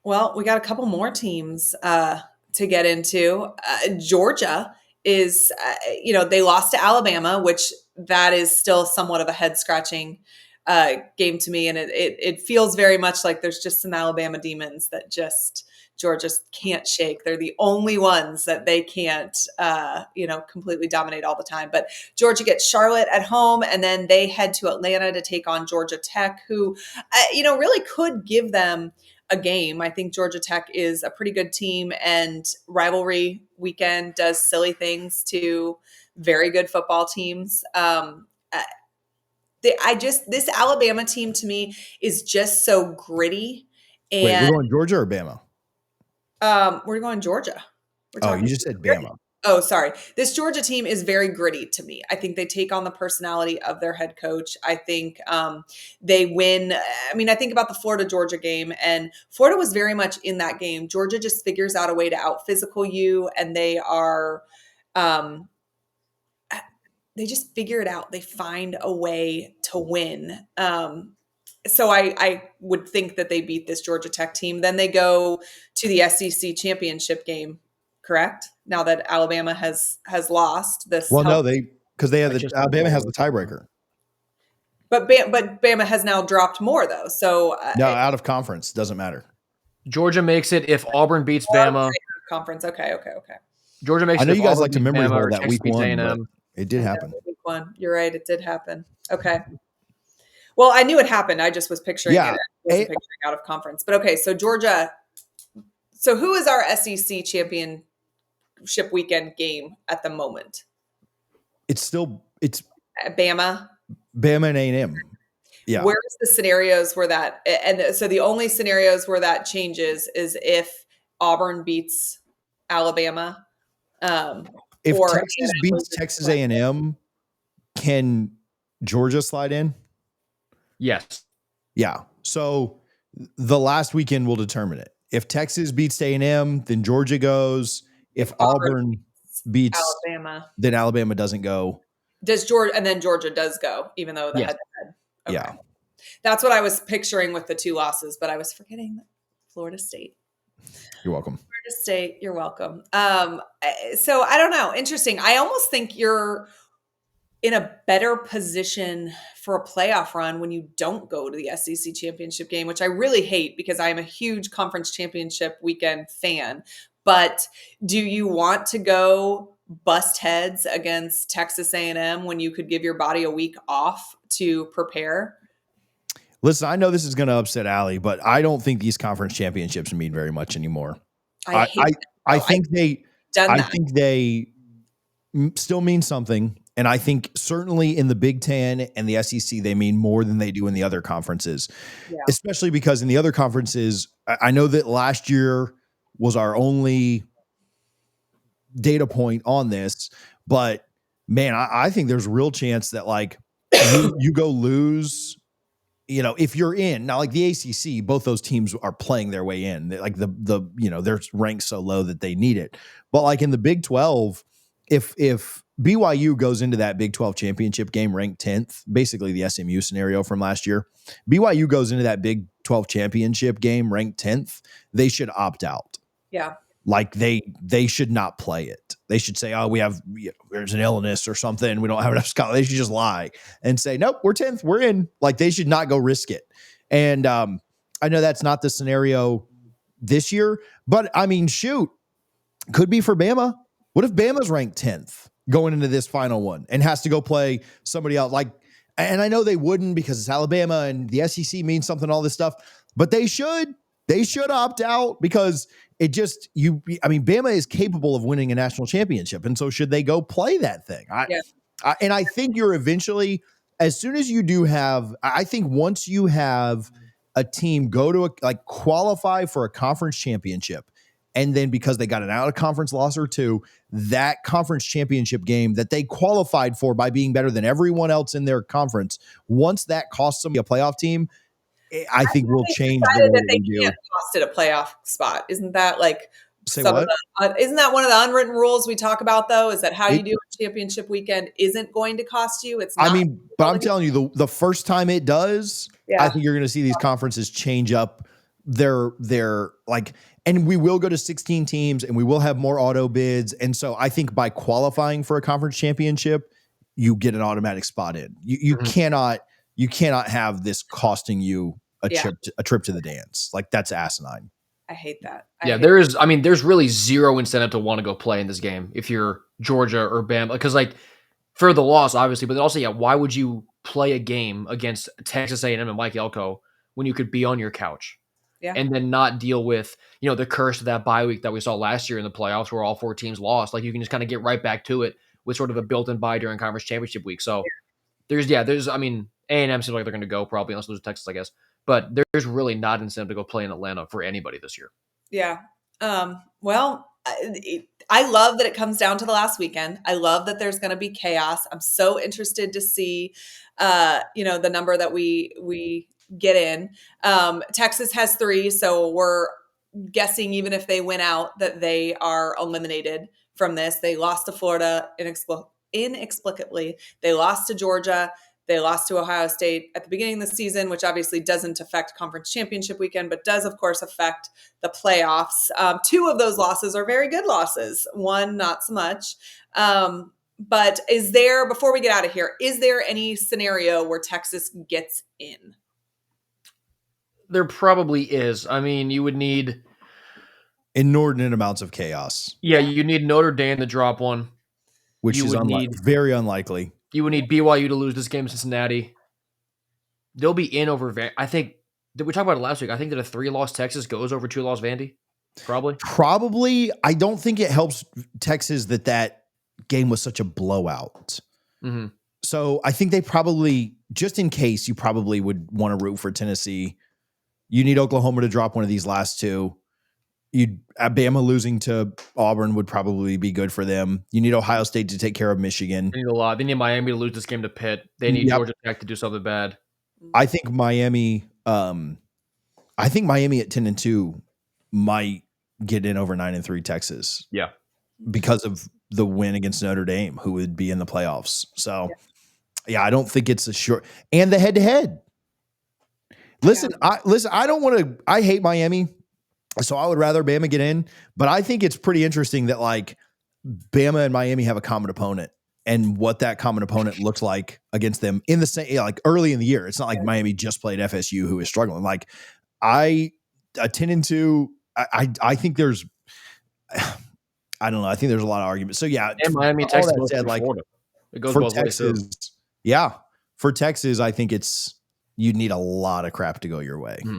Well, we got a couple more teams to get into. Georgia is, they lost to Alabama, which that is still somewhat of a head scratching game to me. And it feels very much like there's just some Alabama demons that just Georgia can't shake. They're the only ones that they can't, completely dominate all the time. But Georgia gets Charlotte at home, and then they head to Atlanta to take on Georgia Tech, who, really could give them a game. I think Georgia Tech is a pretty good team, and rivalry weekend does silly things to very good football teams. This Alabama team to me is just so gritty. Wait, we're And going Georgia or Bama? we're going Georgia. We're Oh, talking you just said Bama. Oh, sorry. This Georgia team is very gritty to me. I think they take on the personality of their head coach. I think they win. I mean, I think about the Florida-Georgia game, and Florida was very much in that game. Georgia just figures out a way to out-physical you, and they just figure it out. They find a way to win. So I would think that they beat this Georgia Tech team. Then they go to the SEC championship game, correct? Now that Alabama has lost this. Well, no, because Alabama has the tiebreaker. But Bama has now dropped more though. So no, out of conference doesn't matter. Georgia makes it if Auburn beats Bama. Conference. Okay. Georgia makes it. I know if you guys Auburn like to memory Bama hold that Texas week beats 1. A&M. It did happen. Week 1. You're right. It did happen. Okay. Well, I knew it happened. I just was picturing it. I wasn't picturing out of conference. But okay, so Georgia. So who is our SEC championship weekend game at the moment? It's Bama and A&M. Yeah. Where's the scenarios where that, and so the only scenarios where that changes is if Auburn beats Alabama. If Texas beats Texas A&M, can Georgia slide in? Yes. Yeah. So the last weekend will determine it. If Texas beats A&M, then Georgia goes. If Auburn beats Alabama, then Alabama doesn't go. Does Georgia, and then Georgia does go, even though the head-to-head. Okay. Yeah. That's what I was picturing with the 2 losses, but I was forgetting Florida State. You're welcome. Florida State, you're welcome. So I don't know. Interesting. I almost think you're in a better position for a playoff run when you don't go to the SEC championship game, which I really hate because I am a huge conference championship weekend fan. But do you want to go bust heads against Texas A&M when you could give your body a week off to prepare? Listen, I know this is going to upset Allie, but I don't think these conference championships mean very much anymore. I think they still mean something. And I think certainly in the Big Ten and the SEC, they mean more than they do in the other conferences, especially because in the other conferences, I know that last year was our only data point on this, but man, I think there's a real chance that like you go lose, if you're in now, like the ACC, both those teams are playing their way in. Like they're ranked so low that they need it. But like in the Big 12, if BYU goes into that Big 12 championship game ranked 10th, basically the SMU scenario from last year, BYU goes into that Big 12 championship game ranked 10th, they should opt out. Yeah. Like they should not play it. They should say, oh, there's an illness or something. We don't have enough scholars. They should just lie and say, nope, we're 10th. We're in. Like they should not go risk it. And I know that's not the scenario this year, but I mean, shoot, could be for Bama. What if Bama's ranked 10th going into this final one and has to go play somebody else? And I know they wouldn't because it's Alabama and the SEC means something, all this stuff, but they should opt out because Bama is capable of winning a national championship. And so should they go play that thing? And I think you're eventually, as soon as you do have, I think once you have a team go to qualify for a conference championship, and then because they got an out of conference loss or two, that conference championship game that they qualified for by being better than everyone else in their conference, once that costs them a playoff team, I think we'll change the way that they we can't cost it a playoff spot. Isn't that Say what? Isn't that one of the unwritten rules we talk about though? Is that how you do a championship weekend isn't going to cost you? It's not. But I'm telling you, the first time it does, I think you're going to see these conferences change up they're like, and we will go to 16 teams and we will have more auto bids. And so I think by qualifying for a conference championship, you get an automatic spot in. You cannot have this costing you a trip to the dance. Like, that's asinine. I hate that. There's really zero incentive to want to go play in this game if you're Georgia or Bama, because like for the loss, obviously, but also, why would you play a game against Texas A&M and Mike Elko when you could be on your couch and then not deal with, the curse of that bye week that we saw last year in the playoffs where all 4 teams lost? Like, you can just kind of get right back to it with sort of a built-in bye during conference championship week. So there's A&M seems like they're going to go probably unless they lose to Texas, I guess. But there's really not an incentive to go play in Atlanta for anybody this year. Yeah. Well, I love that it comes down to the last weekend. I love that there's going to be chaos. I'm so interested to see, the number that we get in. Texas has 3, so we're guessing even if they win out that they are eliminated from this. They lost to Florida inexplicably. They lost to Georgia. They lost to Ohio State at the beginning of the season, which obviously doesn't affect conference championship weekend, but does, of course, affect the playoffs. 2 of those losses are very good losses. 1, not so much. But before we get out of here, is there any scenario where Texas gets in? There probably is. I mean, you would need inordinate amounts of chaos. Yeah, you need Notre Dame to drop one, which is very unlikely. You would need BYU to lose this game to Cincinnati. They'll be in over. I think, did we talk about it last week? I think that a 3-loss Texas goes over 2-loss Vandy. Probably. I don't think it helps Texas that game was such a blowout. Mm-hmm. So I think they probably, just in case, you probably would want to root for Tennessee. You need Oklahoma to drop one of these last 2. Bama losing to Auburn would probably be good for them. You need Ohio State to take care of Michigan. They need a lot. They need Miami to lose this game to Pitt. They need Georgia Tech to do something bad. I think Miami. I think Miami at 10-2 might get in over 9-3 Texas. Yeah, because of the win against Notre Dame, who would be in the playoffs. So, I don't think it's a short and the head-to-head. Listen, I don't want to. I hate Miami. So I would rather Bama get in, but I think it's pretty interesting that like Bama and Miami have a common opponent and what that common opponent looks like against them in the same, like early in the year. It's not like Miami just played FSU, who is struggling. Like a 10-2, I think there's, I don't know. I think there's a lot of arguments. So and Miami, Texas, said, like it goes both ways. For Texas, I think you'd need a lot of crap to go your way. Mm-hmm.